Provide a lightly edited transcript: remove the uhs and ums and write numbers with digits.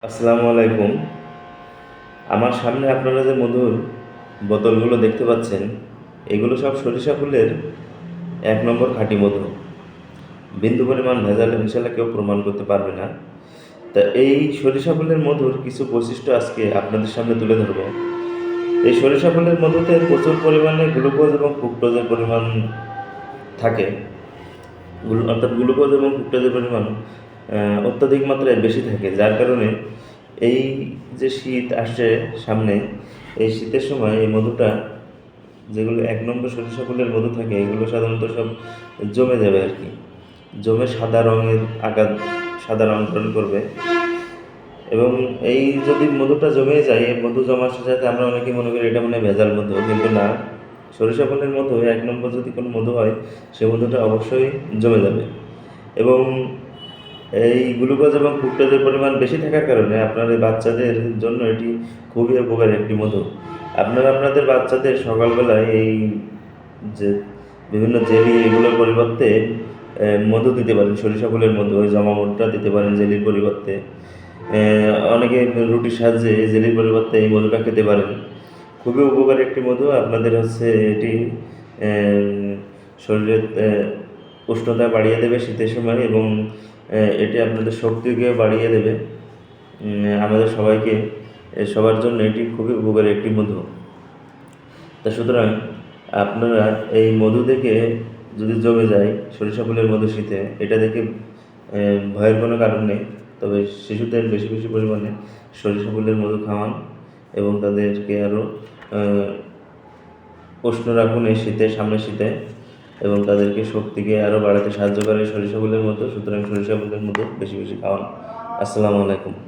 আসসালামু আলাইকুম। আমার সামনে আপনারা যে মধুর বোতলগুলো দেখতে পাচ্ছেন, এগুলো সব সরিষা ফুলের ১ নম্বর খাঁটি মধু। বিন্দু পরিমাণ ভেজাল মিশালে কেউ প্রমাণ করতে পারবে না। তা এই সরিষা ফুলের মধুর কিছু বৈশিষ্ট্য আজকে আপনাদের সামনে তুলে ধরব। এই সরিষা ফুলের মধুতে প্রচুর পরিমাণে গ্লুকোজ এবং ফ্রুকটোজের পরিমাণ থাকে। অর্থাৎ গ্লুকোজ এবং ফ্রুকটোজের পরিমাণ অত্যধিক মাত্রায় বেশি থাকে, যার কারণে এই যে শীত আসছে সামনে, এই শীতের সময় এই মধুটা, যেগুলো ১ নম্বর সরিষা ফুলের মধু থাকে, এগুলো সাধারণত সব জমে যাবে আর কি। জমে সাদা রঙের আকার, সাদা রং ধারণ করবে। এবং এই যদি মধুটা জমে যায়, এই মধু জমার সাথে সাথে আমরা অনেকেই মনে করি এটা মনে হয় ভেজাল মধু, কিন্তু না। সরিষা ফুলের মধু ১ নম্বর যদি কোনো মধু হয়, সে মধুটা অবশ্যই জমে যাবে। এবং এই গ্লুকোজ এবং ফ্রুকটোজের পরিমাণ বেশি থাকার কারণে আপনার এই বাচ্চাদের জন্য এটি খুবই উপকারী একটি মধু। আপনারা আপনাদের বাচ্চাদের সকালবেলায় এই যে বিভিন্ন জেলি, এগুলোর পরিবর্তে মধু দিতে পারেন, সরিষা ফুলের মধু, ওই জমা মধুটা দিতে পারেন জেলির পরিবর্তে। অনেকে রুটির সাহায্যে জেলির পরিবর্তে এই মধুটা খেতে পারেন। খুবই উপকারী একটি মধু। আপনাদের এটি শরীরের উষ্ণতা বাড়িয়ে দেবে শীতের সময়, এবং এটি আপনাদের শক্তিকে বাড়িয়ে দেবে। আমাদের সবাইকে, সবার জন্য এটি খুবই উপকারী একটি মধু। তা সুতরাং আপনারা এই মধু দেখে, যদি জমে যায় সরিষা ফুলের মধু শীতে, এটা দেখে ভয়ের কোনো কারণ নেই। তবে শিশুদের বেশি বেশি পরিমাণে সরিষা ফুলের মধু খাওয়ান এবং তাদেরকে আরও উষ্ণ রাখুন এই শীতে, সামনের শীতে, এবং তাদেরকে শক্তিকে আরও বাড়াতে সাহায্য করে সরিষা ফুলের মধু। সুতরাং সরিষা ফুলের মধু বেশি বেশি খাওয়ান। আসসালামু আলাইকুম।